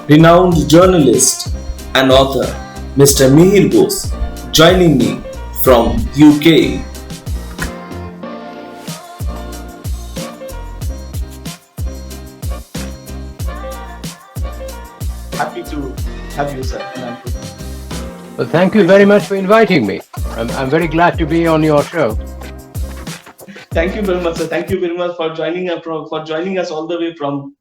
renowned journalist and author Mr. Mihir Bose joining me from UK. Happy to have you, sir. Well, thank you very much for inviting me. I'm very glad to be on your show. Thank you very much, sir. Thank you very much for joining us all the way from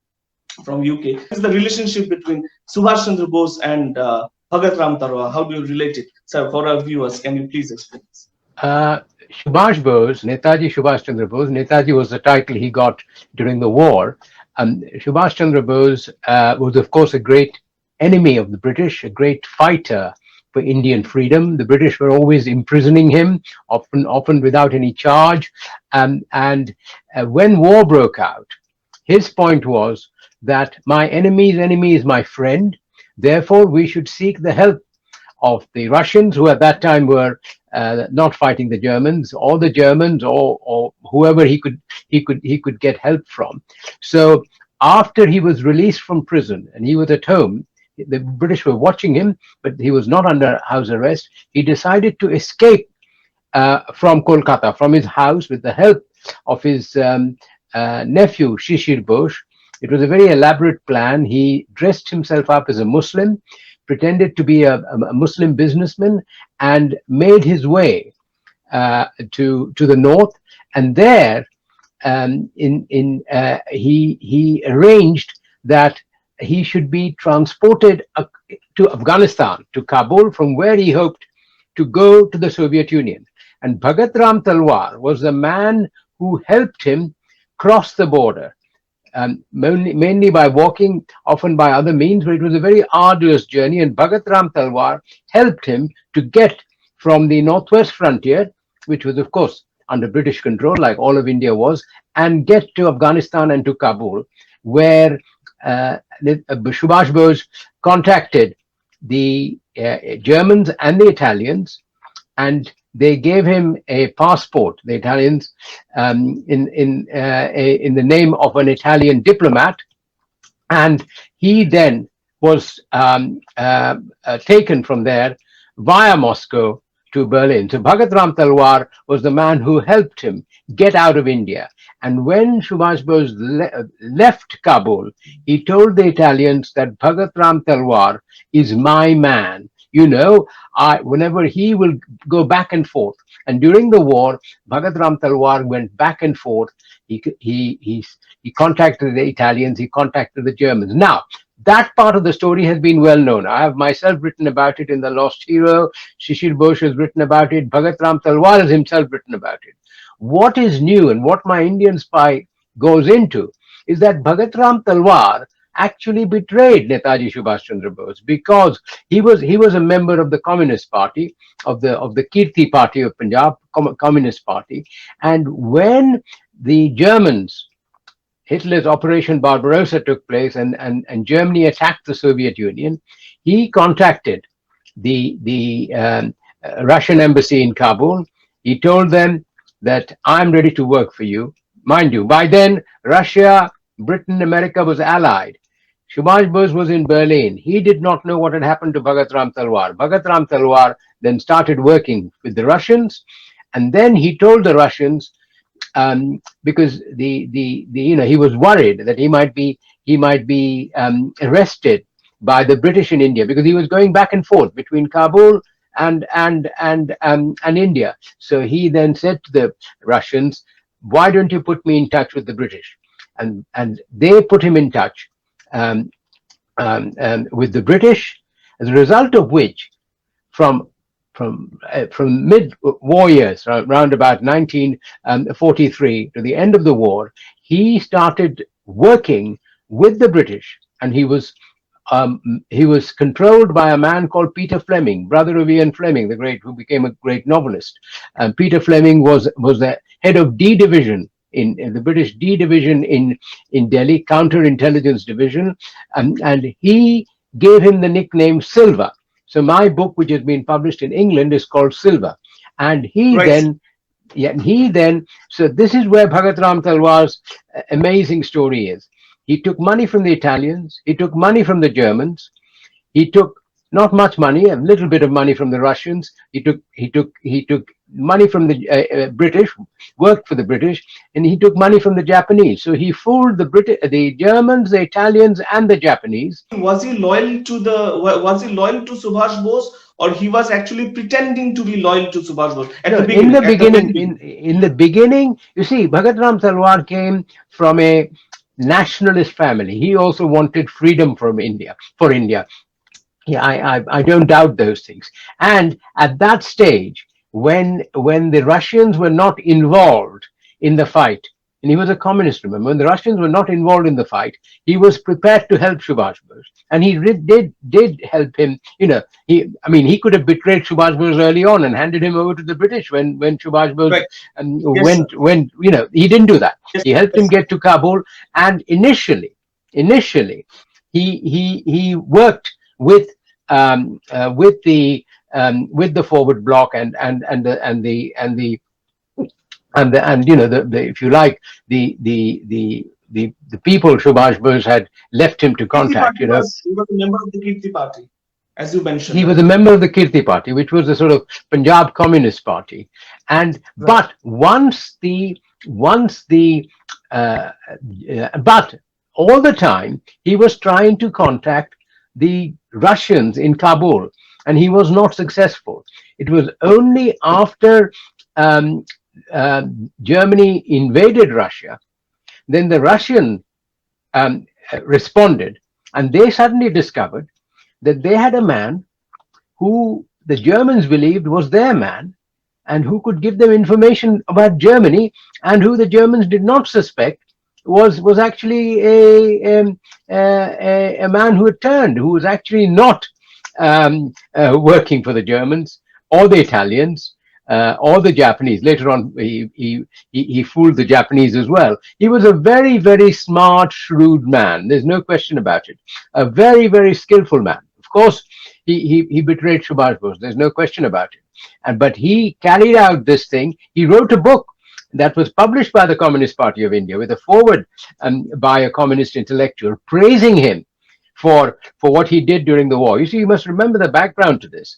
UK. What's the relationship between Subhash Chandra Bose and Bhagatram Talwar? How do you relate it, sir? For our viewers, can you please explain this? Subhash Bose, Netaji Subhas Chandra Bose. Netaji was the title he got during the war. Subhash Chandra Bose was, of course, a great enemy of the British, a great fighter for Indian freedom. The British were always imprisoning him, often without any charge. When war broke out, his point was that my enemy's enemy is my friend. Therefore, we should seek the help of the Russians, who at that time were not fighting the Germans, or the Germans, or whoever he could get help from. So after he was released from prison and he was at home, the British were watching him, but he was not under house arrest. He decided to escape from Kolkata, from his house, with the help of his nephew, Mihir Bose. It was a very elaborate plan. He dressed himself up as a Muslim, pretended to be a Muslim businessman, and made his way to the north. And there, he arranged that he should be transported to Afghanistan, to Kabul, from where he hoped to go to the Soviet Union. And Bhagatram Talwar was the man who helped him cross the border. Mainly by walking, often by other means, but it was a very arduous journey, and Bhagatram Talwar helped him to get from the northwest frontier, which was, of course, under British control, like all of India was, and get to Afghanistan and to Kabul, where Subhash Bose contacted the Germans and the Italians, and they gave him a passport, the Italians, in the name of an Italian diplomat, and he then was taken from there via Moscow to Berlin. So Bhagatram Talwar was the man who helped him get out of India. And when Subhash Bose left Kabul, he told the Italians that Bhagatram Talwar is my man. You know, whenever he will go back and forth. And during the war, Bhagatram Talwar went back and forth. He contacted the Italians, he contacted the Germans. Now, that part of the story has been well known. I have myself written about it in The Lost Hero. Mihir Bose has written about it. Bhagatram Talwar has himself written about it. What is new, and what my Indian spy goes into, is that Bhagatram Talwar actually betrayed Netaji Subhas Chandra Bose, because he was a member of the Communist Party, of the Kirti Party of Punjab, Communist Party. And when the Germans, Hitler's Operation Barbarossa took place, and Germany attacked the Soviet Union, he contacted the Russian embassy in Kabul. He told them that I'm ready to work for you. Mind you, by then Russia, Britain, America was allied. Subhash Bose was in Berlin. He did not know what had happened to Bhagatram Talwar. Bhagatram Talwar then started working with the Russians, and then he told the Russians, because he was worried that he might be arrested by the British in India, because he was going back and forth between Kabul and India. So he then said to the Russians, "Why don't you put me in touch with the British?" And they put him in touch with the British, as a result of which, from mid-war years, around about 1943 to the end of the war, he started working with the British, and he was controlled by a man called Peter Fleming, brother of Ian Fleming, who became a great novelist. Peter Fleming was the head of D Division in the British D Division in Delhi, Counterintelligence Division, and he gave him the nickname Silver. So my book, which has been published in England, is called Silver. And he then, so this is where Bhagatram Talwar's amazing story is. He took money from the Italians. He took money from the Germans. He took not much money, a little bit of money from the Russians. He took money from the British, worked for the British, and he took money from the Japanese. So he fooled the Germans, the Italians, and the Japanese. Was he loyal to Subhash Bose, or he was actually pretending to be loyal to Subhash Bose at No, the beginning? in the beginning, you see, Bhagatram Talwar came from a nationalist family. He also wanted freedom from India, for India. Yeah, I don't doubt those things. And at that stage, when the Russians were not involved in the fight, and he was a communist, remember, when the Russians were not involved in the fight, he was prepared to help Subhash Bose, and he did help him. He could have betrayed Subhash Bose early on and handed him over to the British when Subhash Bose Right. Yes, went. He didn't do that. yes, He helped him yes. get to Kabul, and initially he worked with the forward bloc and the if you like, the people Subhash Bose had left him to Kirti contact. Party he was a member of the Kirti Party, as you mentioned. He was a member of the Kirti Party, which was a sort of Punjab Communist Party. And Right. but but all the time he was trying to contact the Russians in Kabul, and he was not successful. It was only after Germany invaded Russia, then the Russian responded, and they suddenly discovered that they had a man who the Germans believed was their man, and who could give them information about Germany, and who the Germans did not suspect was actually a man who had turned, who was actually not working for the Germans or the Italians or the Japanese. Later on, he fooled the Japanese as well. He was a very, very smart, shrewd man. There's no question about it. A very, very skillful man. Of course, he betrayed Subhash Bose. There's no question about it. But he carried out this thing. He wrote a book that was published by the Communist Party of India with a foreword by a communist intellectual praising him for what he did during the war. You see, you must remember the background to this.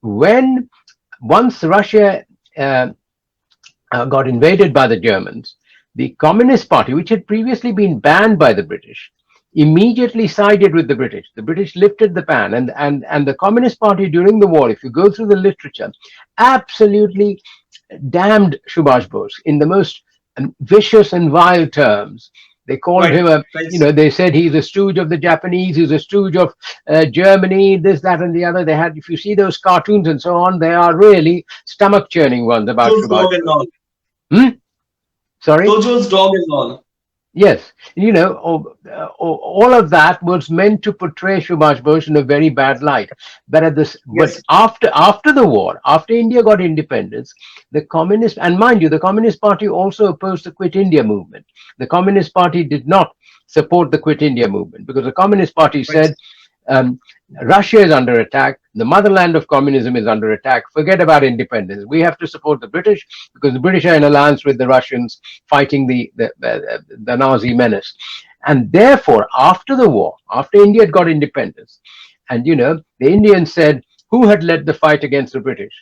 Once Russia got invaded by the Germans, the Communist Party, which had previously been banned by the British, immediately sided with the British. The British lifted the ban, and the Communist Party during the war, if you go through the literature, absolutely damned Subhash Bose in the most vicious and vile terms. They called Right. him they said he's a stooge of the Japanese, he's a stooge of Germany, this, that, and the other. They had, if you see those cartoons and so on, they are really stomach churning ones about Tojo's dog Subhash and all. Bose. Sorry? Tojo's dog and all. Yes, all of that was meant to portray Subhash Bose in a very bad light. But Yes. after the war, after India got independence, the Communist, and mind you, the Communist Party also opposed the Quit India movement. The Communist Party did not support the Quit India movement because the Communist Party said, Russia is under attack. The motherland of communism is under attack. Forget about independence. We have to support the British because the British are in alliance with the Russians fighting the Nazi menace. And therefore, after the war, after India had got independence, and the Indians said, who had led the fight against the British?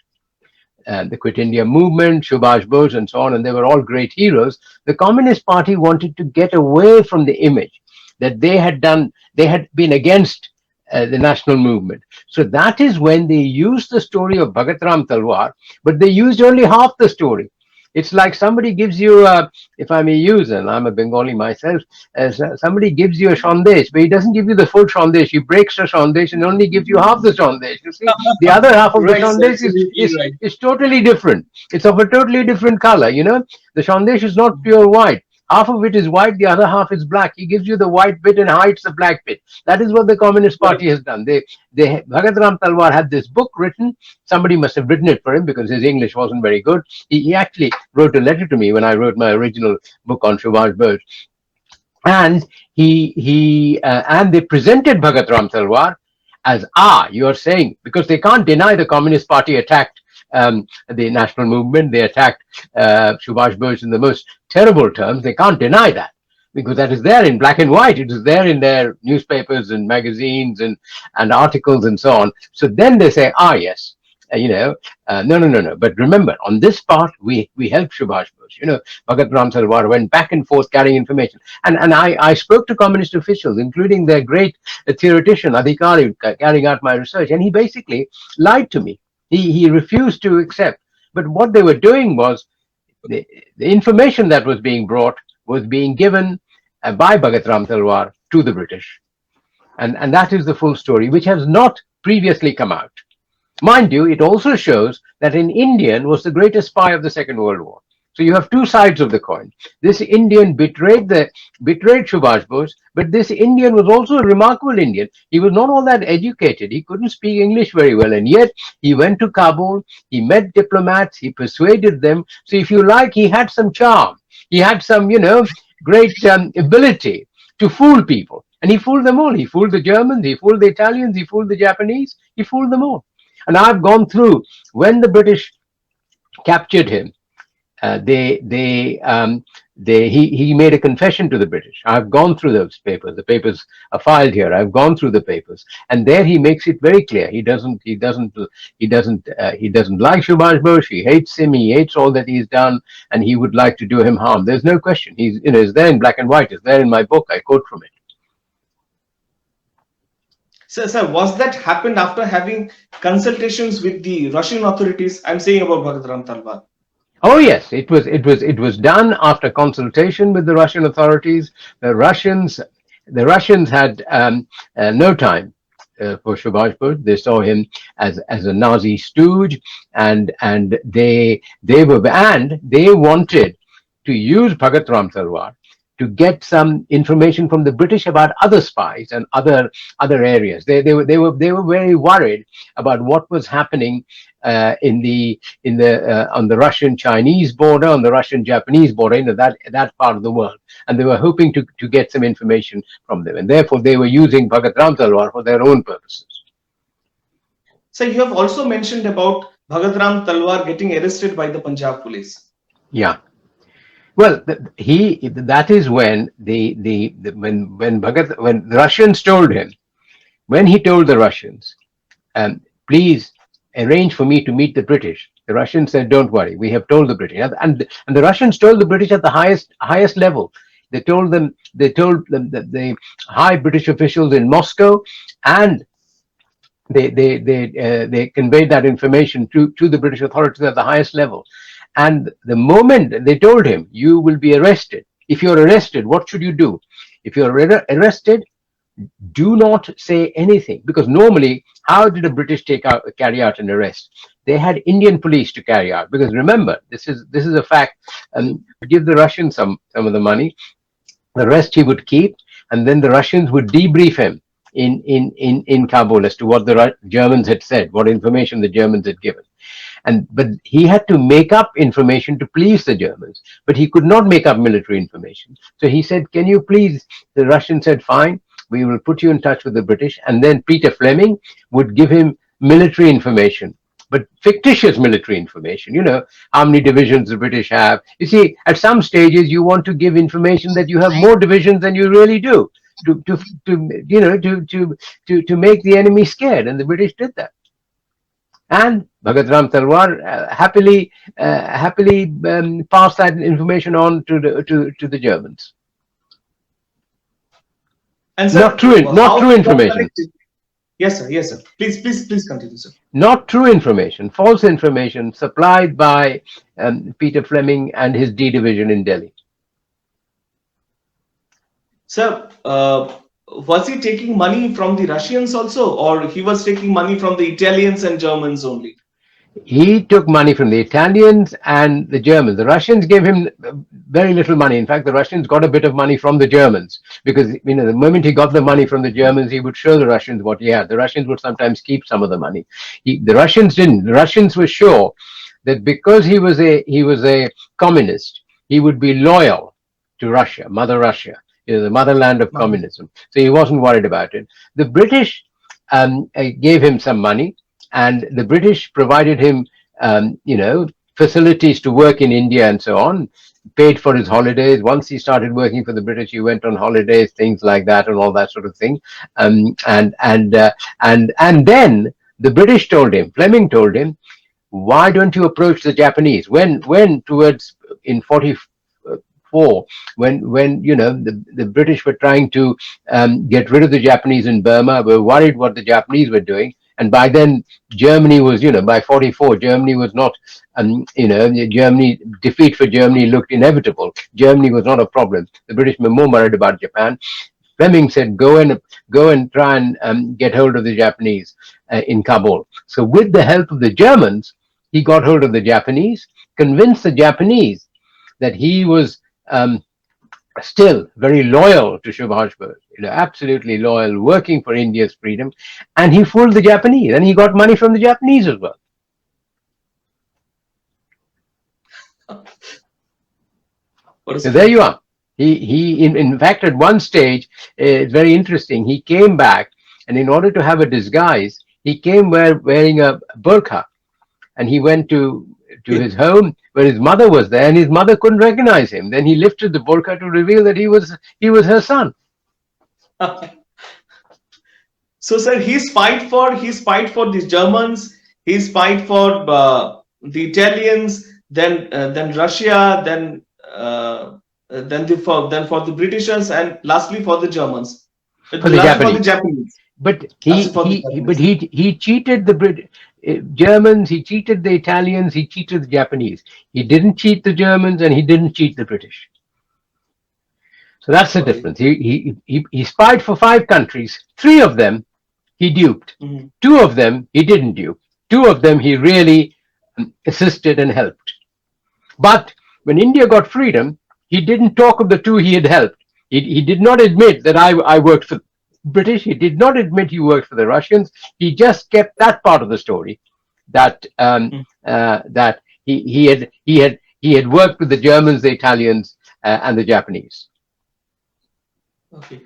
The Quit India movement, Subhash Bose, and so on, and they were all great heroes. The Communist Party wanted to get away from the image that they had been against the national movement. So that is when they used the story of Bhagatram Talwar, but they used only half the story. It's like somebody gives you if I may use, and I'm a Bengali myself, somebody gives you a shandesh, but he doesn't give you the full shandesh. He breaks the shandesh and only gives you half the shandesh. You see, the other half of Right, the sir, shandesh absolutely right. is totally different. It's of a totally different color. The shandesh is not pure white. Half of it is white, the other half is black. He gives you the white bit and hides the black bit. That is what the Communist Party has done. Bhagatram Talwar had this book written. Somebody must have written it for him because his English wasn't very good. He actually wrote a letter to me when I wrote my original book on Subhash Bose. And and they presented Bhagatram Talwar as, you are saying, because they can't deny the Communist Party attacked the national movement. They attacked Subhash Bose in the most terrible terms. They can't deny that. because that is there in black and white. It is there in their newspapers and magazines and articles and so on. So then they say, ah, yes, no. But remember, on this part, we helped Subhash Bose. Bhagatram Talwar went back and forth carrying information. And I spoke to communist officials, including their great theoretician, Adhikari, carrying out my research, and he basically lied to me. He refused to accept. But what they were doing was, the information that was being brought was being given by Bhagatram Talwar to the British. And that is the full story, which has not previously come out. Mind you, it also shows that an Indian was the greatest spy of the Second World War. So you have two sides of the coin. This Indian betrayed Subhash Bose, but this Indian was also a remarkable Indian. He was not all that educated. He couldn't speak English very well, and yet he went to Kabul, he met diplomats, he persuaded them. So if you like, he had some charm. He had some, great ability to fool people. And he fooled them all. He fooled the Germans, he fooled the Italians, he fooled the Japanese, he fooled them all. And I've gone through, when the British captured him, he made a confession to the British. I've gone through those papers. The papers are filed here. I've gone through the papers, and there he makes it very clear. He doesn't like Subhash Bose. He hates him. He hates all that he's done, and he would like to do him harm. There's no question. It's there in black and white. It's there in my book. I quote from it. So, sir, was that happened after having consultations with the Russian authorities? I'm saying about Bhagatram Talwar. Oh yes, it was done after consultation with the Russian authorities. The Russians had no time for Subhash Bose. They saw him as a Nazi stooge, and they wanted to use Bhagatram Talwar to get some information from the British about other spies and other areas. They were very worried about what was happening on the Russian-Chinese border, on the Russian-Japanese border, that part of the world, and they were hoping to get some information from them, and therefore they were using Bhagatram Talwar for their own purposes. So you have also mentioned about Bhagatram Talwar getting arrested by the Punjab police. Yeah. Well, that is when when the Russians told him, when he told the Russians, please arrange for me to meet the British. The Russians said, don't worry, we have told the British, and the Russians told the British at the highest level. They told them that the high British officials in Moscow, and they conveyed that information to the British authorities at the highest level. And the moment they told him, you will be arrested. If you're arrested, what should you do? If you're arrested, do not say anything. Because normally, how did the British carry out an arrest? They had Indian police to carry out. Because remember, this is a fact. Give the Russians some of the money. The rest he would keep. And then the Russians would debrief him in Kabul as to what the Germans had said, what information the Germans had given. But he had to make up information to please the Germans, but he could not make up military information. So he said, can you please, the Russians said, fine, we will put you in touch with the British. And then Peter Fleming would give him military information, but fictitious military information, how many divisions the British have. You see, at some stages, you want to give information that you have more divisions than you really do, to make the enemy scared. And the British did that. And Bhagatram Talwar happily passed that information on to the Germans. And sir, not true information. Yes, sir. Please continue, sir. Not true information, false information supplied by Peter Fleming and his D division in Delhi. Sir, was he taking money from the Russians also, or he was taking money from the Italians and Germans only? He took money from the Italians and the Germans. The Russians gave him very little money. In fact, the Russians got a bit of money from the Germans, because the moment he got the money from the Germans, he would show the Russians what he had. The Russians would sometimes keep some of the money. The Russians didn't. The Russians were sure that because he was a communist, he would be loyal to Russia, Mother Russia, the motherland of communism. So he wasn't worried about it. The British gave him some money, and the British provided him, facilities to work in India and so on. paid for his holidays. Once he started working for the British, he went on holidays, things like that, and all that sort of thing. And then the British told him, Fleming told him, why don't you approach the Japanese? When towards in 44, when the British were trying to get rid of the Japanese in Burma, were worried what the Japanese were doing. And by then, Germany was, by 44, Germany was not, Germany, defeat for Germany looked inevitable. Germany was not a problem. The British were more worried about Japan. Fleming said, go and try and get hold of the Japanese in Kabul. So with the help of the Germans, he got hold of the Japanese, convinced the Japanese that he was still very loyal to Subhash Bose, absolutely loyal, working for India's freedom, and he fooled the Japanese, and he got money from the Japanese as well. So there you are. He in fact, at one stage, it's very interesting. He came back, and in order to have a disguise, he came wearing a burqa, and he went to his home where his mother was there, and his mother couldn't recognize him. Then he lifted the burqa to reveal that he was her son. So, sir, he spied for the Germans, he spied for the Italians, then Russia, then for the Britishers, and lastly for the Germans. For the Japanese. But he cheated the Germans, he cheated the Italians, he cheated the Japanese. He didn't cheat the Germans, and he didn't cheat the British. So that's the difference. He spied for 5 countries. 3 of them he duped. 2 of them he didn't dupe. 2 of them he really assisted and helped. But when India got freedom, he didn't talk of the 2 he had helped. He did not admit that I worked for British. He did not admit he worked for the Russians. He just kept that part of the story, that that he had worked with the Germans, the Italians, and the Japanese. Okay,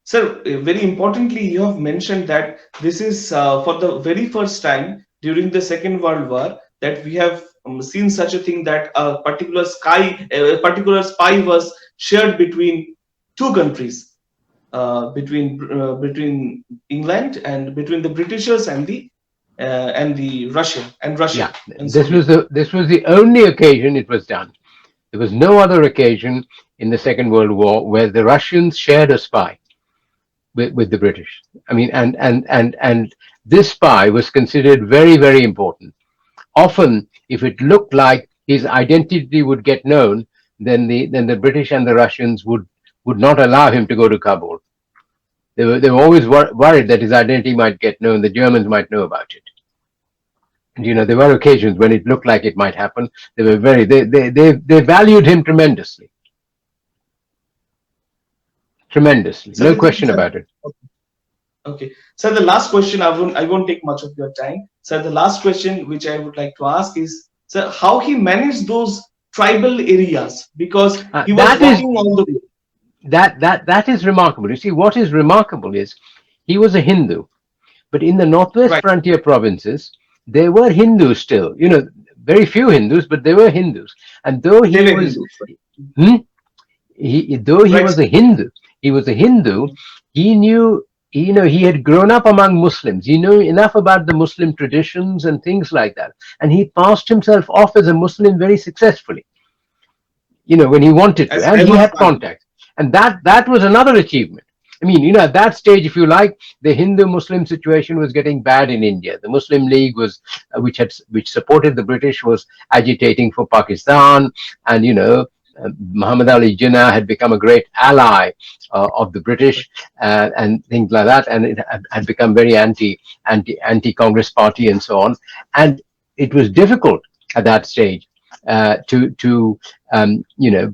sir. Very importantly, you have mentioned that this is for the very first time during the Second World War that we have seen such a thing, that a particular spy was shared between 2 countries. Between England and between the Britishers and the Russia. Yeah, this was the only occasion it was done. There was no other occasion in the Second World War where the Russians shared a spy with the British. I mean, and this spy was considered very, very important. Often, if it looked like his identity would get known, then the British and the Russians would not allow him to go to Kabul. They were always worried that his identity might get known, the Germans might know about it. And there were occasions when it looked like it might happen. They were they valued him tremendously. Tremendously. No question about it. Okay. So the last question, I won't take much of your time. So the last question which I would like to ask is, sir, how he managed those tribal areas, because he was walking all the way. That is remarkable. You see, what is remarkable is he was a Hindu, but in the northwest frontier provinces, there were Hindus still. Very few Hindus, but there were Hindus. And though he was a Hindu, he knew, he had grown up among Muslims. He knew enough about the Muslim traditions and things like that. And he passed himself off as a Muslim very successfully, when he wanted to. And he had contacts. And that was another achievement. I mean, at that stage, if you like, the Hindu-Muslim situation was getting bad in India. The Muslim League was, which supported the British, was agitating for Pakistan, and Muhammad Ali Jinnah had become a great ally of the British and things like that, and it had become very anti-Congress party and so on. And it was difficult at that stage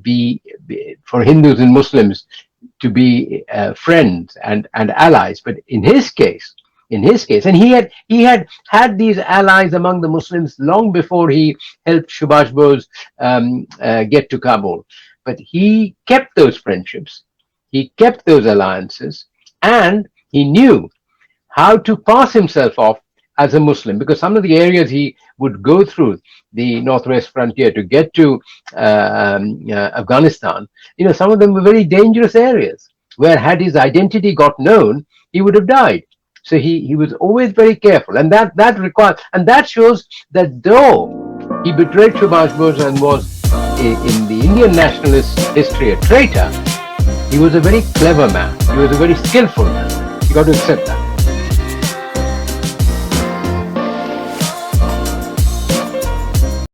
be for Hindus and Muslims to be friends and allies. But in his case, and he had these allies among the Muslims long before he helped Subhash Bose get to Kabul. But he kept those friendships, he kept those alliances, and he knew how to pass himself off as a Muslim, because some of the areas he would go through the northwest frontier to get to Afghanistan, some of them were very dangerous areas where, had his identity got known, he would have died. So he was always very careful, and that shows that though he betrayed Subhash Bose and was in the Indian nationalist history a traitor, he was a very clever man. He was a very skillful man. You got to accept that.